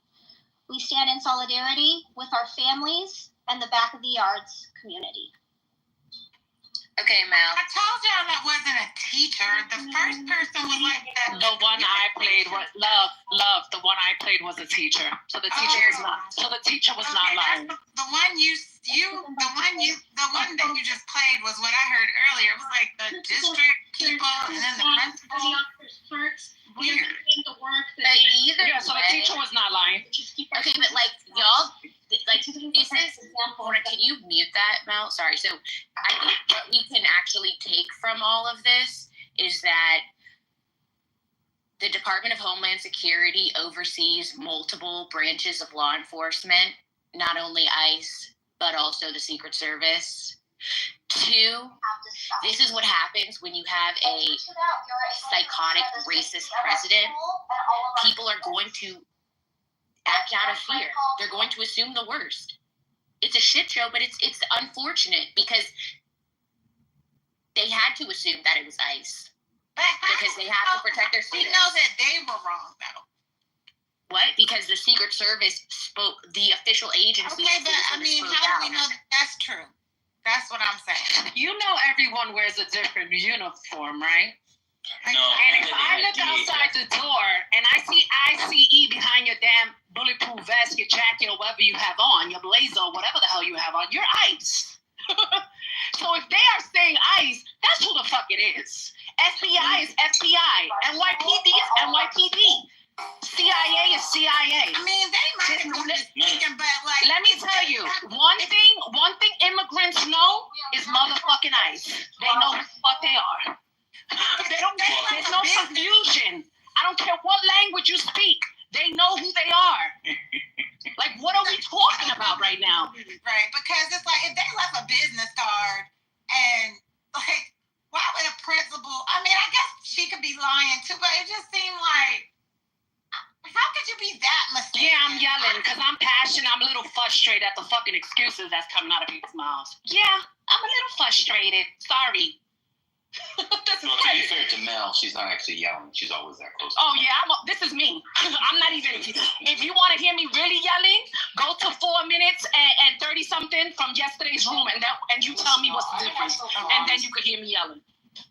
We stand in solidarity with our families and the Back of the Yards community. Okay, Mel. I told y'all that wasn't a teacher. The first person was like that. The one I played was love. The one I played was a teacher. So the teacher was not. So the teacher was not lying. The one that you just played was what I heard earlier. It was like the district people and then the principal. Weird. But either way, so the teacher was not lying. Okay, but like y'all, like this is. Can you mute that, Mel? Sorry. So I think what we can actually take from all of this is that the Department of Homeland Security oversees multiple branches of law enforcement, not only ICE, but also the Secret Service. 2, this is what happens when you have a psychotic, racist president. People are going to act out of fear. They're going to assume the worst. It's a shit show, but it's unfortunate because they had to assume that it was ICE. Because they have to protect their students. We know that they were wrong, though. What? Because the Secret Service spoke, the official agency. Okay, but I mean, how do we know that that's true? That's what I'm saying. You know everyone wears a different uniform, right? No. And if I look outside the door and I see ICE behind your damn bulletproof vest, your jacket, or whatever you have on, your blazer, whatever the hell you have on, you're ICE. So if they are saying ICE, that's who the fuck it is. FBI is FBI. NYPD is NYPD. CIA is CIA. I mean, they might have been mistaken, but like, let me tell you, one thing immigrants know is motherfucking ICE. They know who the fuck they are. There's no confusion. I don't care what language you speak. They know who they are. Like, what are we talking about right now? Right, because it's like, if they left a business card and, like, why would a principal, I mean, I guess she could be lying too, but it just seemed like, how could you be that mistaken? Yeah, I'm yelling because I'm passionate. I'm a little frustrated at the fucking excuses that's coming out of people's mouths. Yeah, I'm a little frustrated. Sorry. Well, to be fair to Mel, she's not actually yelling. She's always that close. Oh, yeah, this is me. I'm not even, if you want to hear me really yelling, go to 4 minutes and 30-something from yesterday's room, and you tell me what's the difference, and then you could hear me yelling.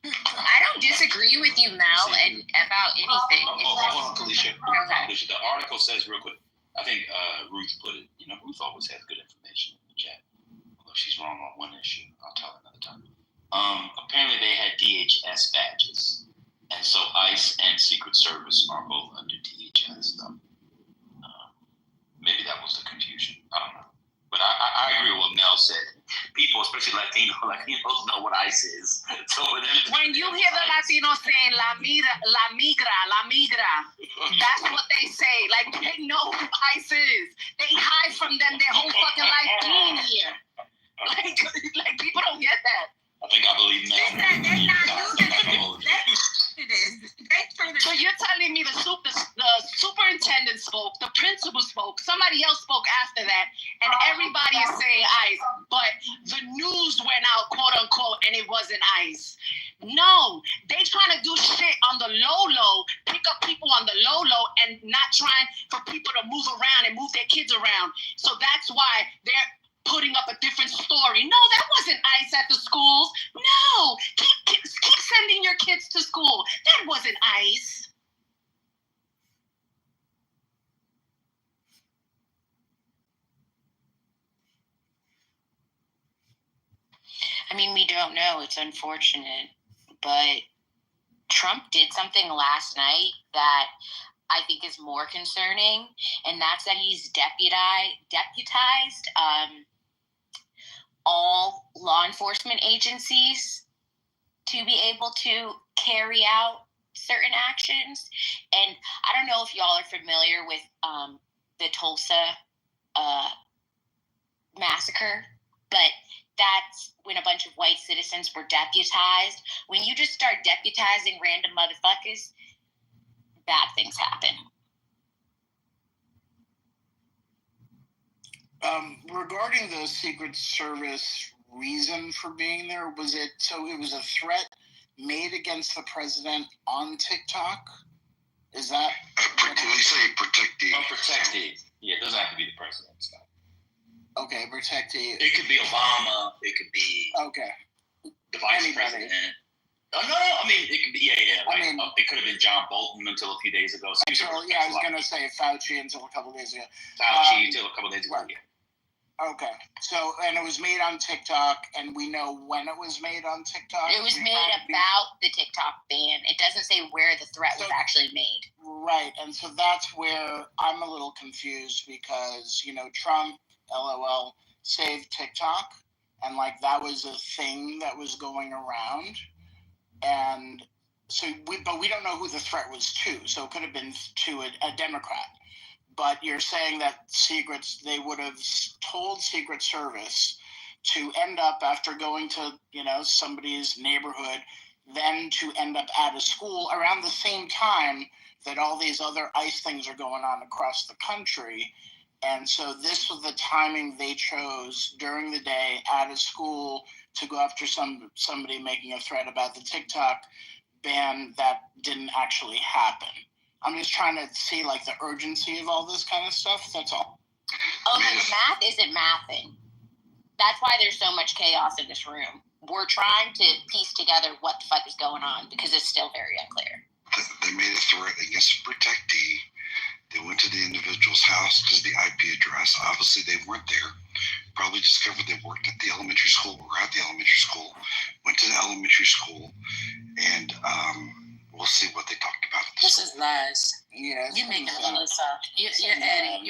I don't disagree with you, Mel, and about anything. Hold on, Kalisha. Kalisha. The article says real quick. I think Ruth put it. You know, Ruth always has good information in the chat. Although she's wrong on one issue, I'll tell her another time. Apparently they had DHS badges, and so ICE and Secret Service are both under DHS. So, maybe that was the confusion. I don't know. But I agree with what Mel said. People, especially Latinos, know what ICE is. So when you hear the Latinos saying la migra, that's what they say. Like, they know who ICE is. They hide from them their whole fucking life being here. Like people don't get that. I think I believe Mel. So you're telling me the superintendent spoke, the principal spoke, somebody else spoke after that, and everybody is saying ICE, but the news went out, quote unquote, and it wasn't ICE. No, they trying to do shit on the low, pick up people on the low, and not trying for people to move around and move their kids around. So that's why they're putting up a different story. No, that wasn't ICE at the schools. No, keep sending your kids to school. That wasn't ICE. I mean, we don't know. It's unfortunate. But Trump did something last night that I think is more concerning, and that's that he's deputized all law enforcement agencies to be able to carry out certain actions. And I don't know if y'all are familiar with the Tulsa massacre, but that's when a bunch of white citizens were deputized. When you just start deputizing random motherfuckers, bad things happen. Regarding the Secret Service reason for being there, was it a threat made against the president on TikTok? Is that they say protectee? Protectee. Yeah, it doesn't have to be the president. So. Okay, protectee. It could be Obama. It could be the vice president. Oh, no, I mean, it could be, it could have been John Bolton until a few days ago. I was going to say Fauci until a couple days ago. Until a couple days ago, yeah. Okay, so, and it was made on TikTok, and we know when it was made on TikTok? It was made about the TikTok ban. It doesn't say where the threat was actually made. Right, and so that's where I'm a little confused because, Trump, LOL, saved TikTok, and, that was a thing that was going around. And so, but we don't know who the threat was to. So it could have been to a Democrat. But you're saying that they would have told Secret Service to end up after going to, somebody's neighborhood, then to end up at a school around the same time that all these other ICE things are going on across the country. And so this was the timing they chose during the day at a school to go after somebody making a threat about the TikTok ban that didn't actually happen. I'm just trying to see the urgency of all this kind of stuff. That's all. Oh, the math isn't mathing. That's why there's so much chaos in this room. We're trying to piece together what the fuck is going on because it's still very unclear. They made a threat against a protectee. They went to the individual's house because the IP address. Obviously, they weren't there. Probably discovered they worked at the elementary school or at the elementary school. Went to the elementary school and we'll see what they talked about. This is lies. Yeah, You're making all this up. You're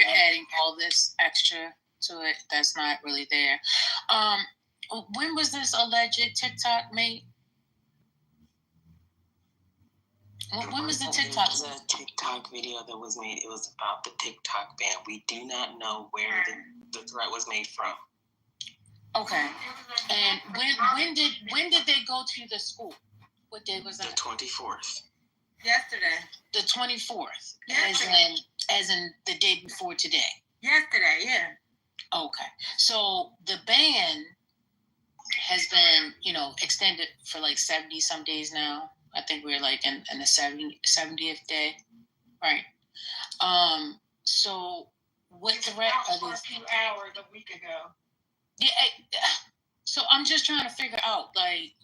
adding all this extra to it that's not really there. When was this alleged TikTok made? When was the TikTok? It was a TikTok video that was made. It was about the TikTok ban. We do not know where the threat was made from. Okay. And when did they go to the school? What day was that? The 24th. Yesterday. The 24th. Yesterday. As in the day before today. Yesterday, yeah. Okay. So the ban has been, extended for like 70 some days now. I think we're like in the 70th day. Right. So what threat are for a these? few hours a week ago. Yeah. So I'm just trying to figure out, like,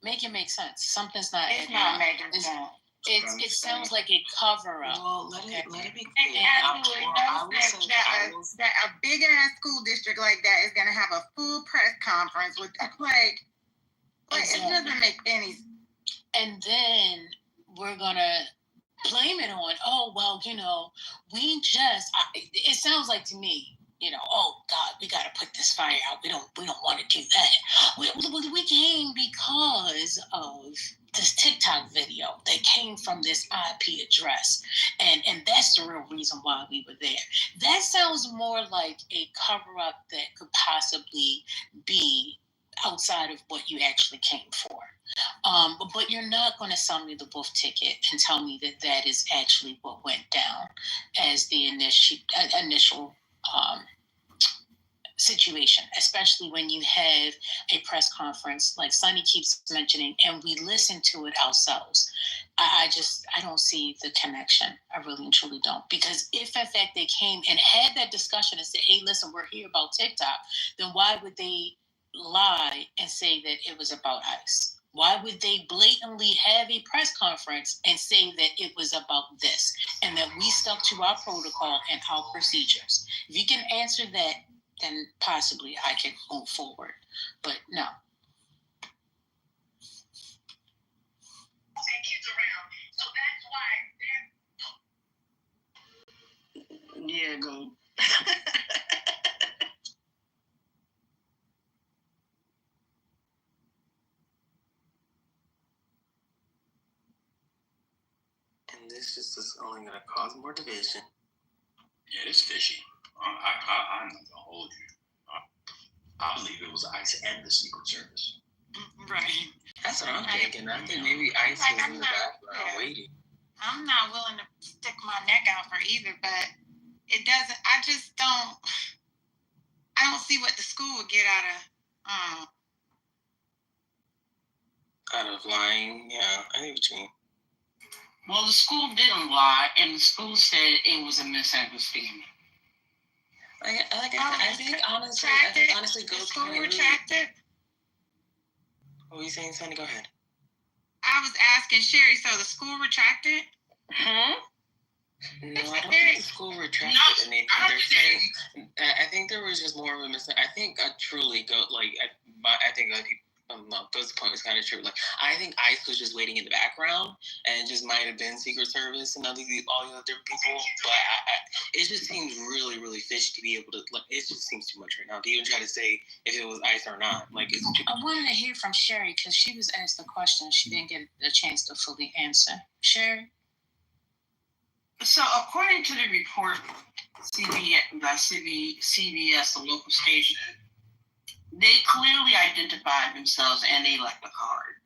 make it make sense. Something's not. It's not making sense. It sounds like a cover up. Well, let it be They clear. absolutely know that a big ass school district like that is gonna have a full press conference with like it doesn't make any sense. And then we're gonna blame it on, it sounds like to me, oh God, we gotta put this fire out. We don't want to do that. We came because of this TikTok video that came from this IP address, and that's the real reason why we were there. That sounds more like a cover up that could possibly be outside of what you actually came for. But you're not going to sell me the wolf ticket and tell me that is actually what went down as the initial situation, especially when you have a press conference like Sonny keeps mentioning, and we listen to it ourselves. I don't see the connection. I really and truly don't. Because if in fact they came and had that discussion and said, hey, listen, we're here about TikTok, then why would they lie and say that it was about ICE? Why would they blatantly have a press conference and say that it was about this and that we stuck to our protocol and our procedures? If you can answer that, then possibly I can move forward. But no. Yeah, go. And this just is only going to cause more division. Yeah, it's fishy. I'm not gonna hold you. I believe it was ICE and the Secret Service. Right. That's what I'm thinking. I think maybe ICE was in the background waiting. I'm not willing to stick my neck out for either, but it doesn't. I don't see what the school would get Out of lying, yeah, I think what you mean. Well, the school didn't lie, and the school said it was a misunderstanding. I think honestly, go the school retracted. What were you saying, Sonny? Go ahead. I was asking Sherry, so the school retracted? No, I don't think the school retracted anything. They're saying, I think there was just more of a I think I truly go, I think people, Go's point is kind of true. Like, I think ICE was just waiting in the background, and it just might have been Secret Service and all the other different people. But it just seems really, really fishy to be able to, it just seems too much right now to even try to say if it was ICE or not. It's too. I wanted to hear from Sherry because she was asked the question. She didn't get a chance to fully answer. Sherry? So, according to the report, CBS, the local station, they clearly identified themselves and they left the card.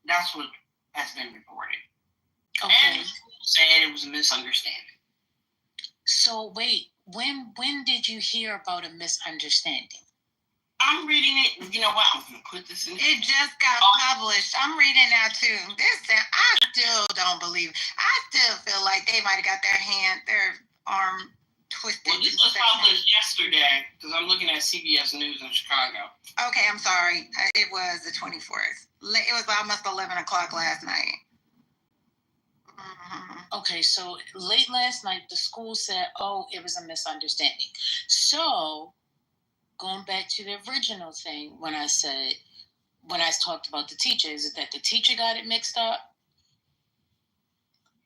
That's what has been reported. Okay. And the school said it was a misunderstanding. So wait, when did you hear about a misunderstanding? I'm reading it. You know what? I'm going to put this in. It just got published. I'm reading now too. I still don't believe. I still feel like they might have got their arm twisted. Well, this was published yesterday because I'm looking at CBS News in Chicago. Okay, I'm sorry. It was the 24th. It was almost 11 o'clock last night. Mm-hmm. Okay, so late last night, the school said, it was a misunderstanding. So, going back to the original thing, when I said, when I talked about the teacher, is it that the teacher got it mixed up?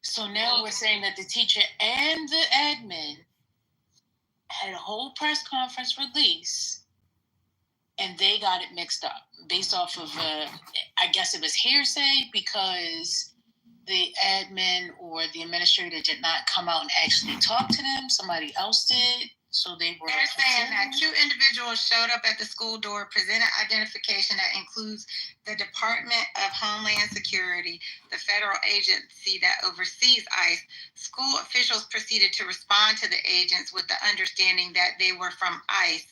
So now we're saying that the teacher and the admin had a whole press conference release and they got it mixed up based off of, I guess it was hearsay because the admin or the administrator did not come out and actually talk to them. Somebody else did. So they were. They're saying that 2 individuals showed up at the school door, presented identification that includes the Department of Homeland Security, the federal agency that oversees ICE. School officials proceeded to respond to the agents with the understanding that they were from ICE,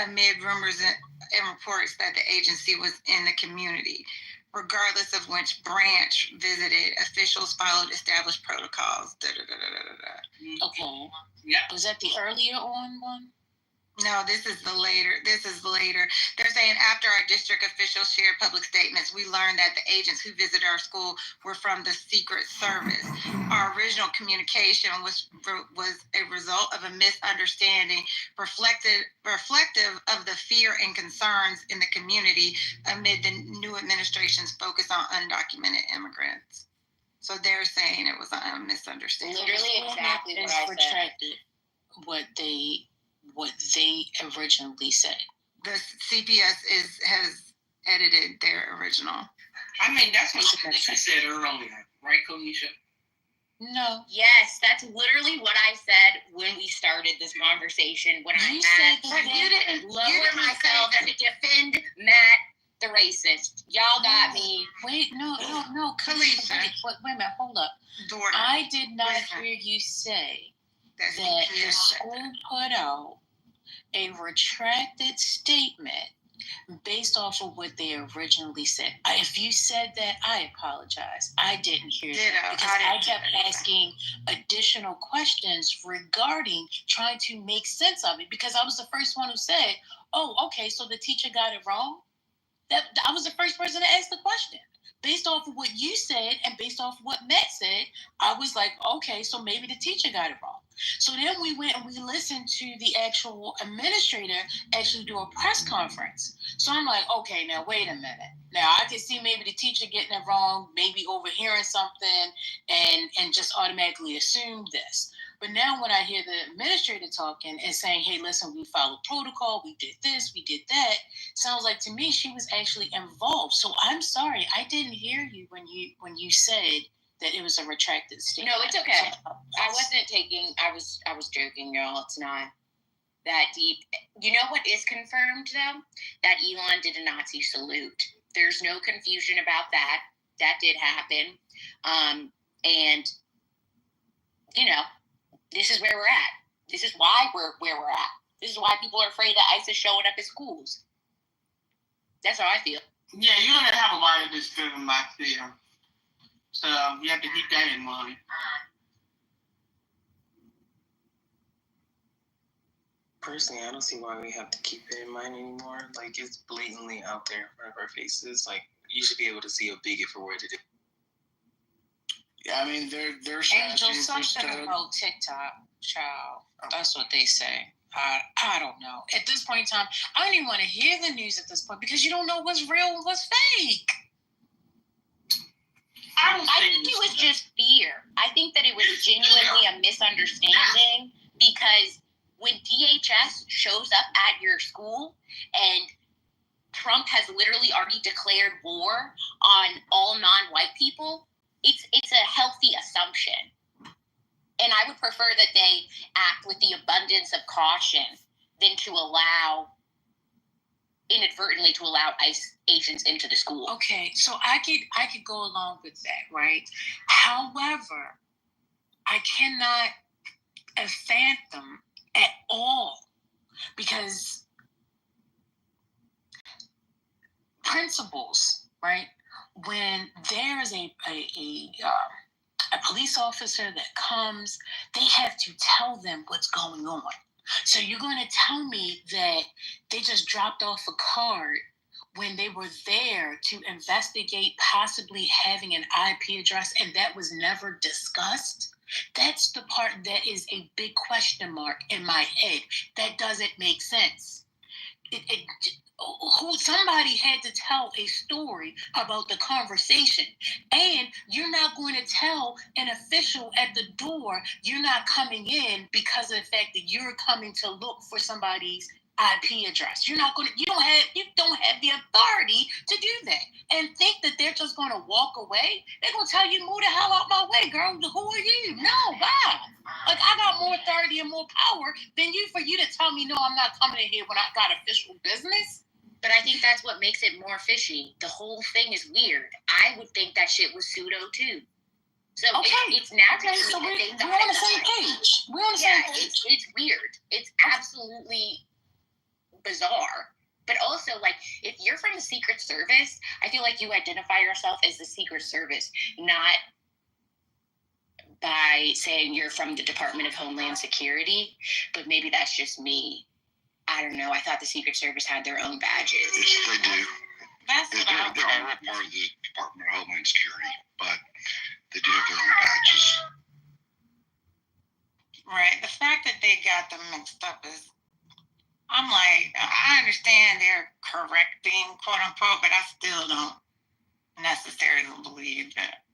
amid rumors and reports that the agency was in the community. Regardless of which branch visited, officials followed established protocols. Okay. Yeah. Was that the earlier on one? No, this is later. They're saying after our district officials shared public statements, we learned that the agents who visited our school were from the Secret Service. Our original communication was a result of a misunderstanding, reflective of the fear and concerns in the community amid the new administration's focus on undocumented immigrants. So they're saying it was a misunderstanding. Literally exactly what I said. What they originally said. The CPS has edited their original. I mean, that's what Kanisha said earlier, right, Kanisha? No. Yes, that's literally what I said when we started this conversation. When I had to lower myself to defend Matt, the racist. Y'all got me. Wait, no. Wait a minute, hold up. I did not hear you say that the school put out a retracted statement based off of what they originally said. If you said that, I apologize. I didn't hear that because I kept asking additional questions regarding trying to make sense of it because I was the first one who said, oh, okay, so the teacher got it wrong? I was the first person to ask the question. Based off of what you said and based off of what Matt said, I was like, okay, so maybe the teacher got it wrong. So then we went and we listened to the actual administrator actually do a press conference. So I'm like, okay, now wait a minute. Now I can see maybe the teacher getting it wrong, maybe overhearing something and just automatically assume this. But now when I hear the administrator talking and saying, hey, listen, we followed protocol, we did this, we did that, sounds like to me she was actually involved. So I'm sorry, I didn't hear you when you said that it was a retracted statement. No, it's okay. I wasn't taking, I was joking, y'all. It's not that deep. You know what is confirmed, though? That Elon did a Nazi salute. There's no confusion about that. That did happen. And, you know, this is where we're at. This is why we're where we're at. This is why people are afraid that ICE is showing up at schools. That's how I feel. Yeah, you're going to have a lot of this driven by fear. So you have to keep that in mind. Personally, I don't see why we have to keep it in mind anymore. Like, it's blatantly out there in front of our faces. Like, you should be able to see a bigot for what it is. Yeah, I mean, there's Angel, something about TikTok, child. That's what they say. I don't know. At this point in time, I don't even want to hear the news at this point because you don't know what's real and what's fake. I think it was just fear. I think that it was genuinely a misunderstanding because when DHS shows up at your school and Trump has literally already declared war on all non-white people, it's a healthy assumption. And I would prefer that they act with the abundance of caution than to inadvertently allow ICE agents into the school. Okay, so I could go along with that, right? However, I cannot fathom at all because principals, right? When there is a police officer that comes, they have to tell them what's going on. So you're going to tell me that they just dropped off a card when they were there to investigate possibly having an IP address and that was never discussed? That's the part that is a big question mark in my head. That doesn't make sense. somebody had to tell a story about the conversation, and you're not going to tell an official at the door you're not coming in because of the fact that you're coming to look for somebody's IP address. You don't have the authority to do that, and think that they're just going to walk away. They're going to tell you, move the hell out my way, girl. Who are you? No, bye. Like, I got more authority and more power than you for you to tell me, no, I'm not coming in here when I got official business. But I think that's what makes it more fishy. The whole thing is weird. I would think that shit was pseudo too. So okay. it's naturally so we're on the same page. We're on the same page. It's weird. It's absolutely bizarre. But also, like, if you're from the Secret Service, I feel like you identify yourself as the Secret Service, not by saying you're from the Department of Homeland Security. But maybe that's just me. I don't know. I thought the Secret Service had their own badges. Yes, they do. They're all part of the Department of Homeland Security, but they do have their own badges. Right. The fact that they got them mixed up is, I'm like, I understand they're correcting, quote unquote, but I still don't necessarily believe that.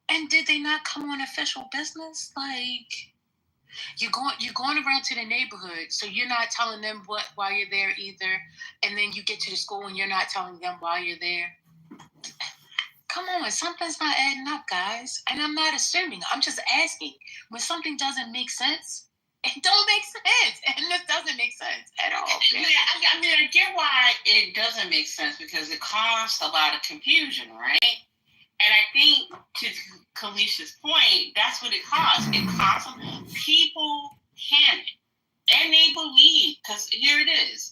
And did they not come on official business? Like, you're going around to the neighborhood, so you're not telling them why you're there either. And then you get to the school and you're not telling them why you're there. Come on, something's not adding up, guys. And I'm not assuming. I'm just asking. When something doesn't make sense, it don't make sense. And this doesn't make sense at all. Yeah, I mean, I get why it doesn't make sense, because it caused a lot of confusion, right? And I think, to Kalisha's point, that's what it caused. It caused people panic. And they believe, because here it is.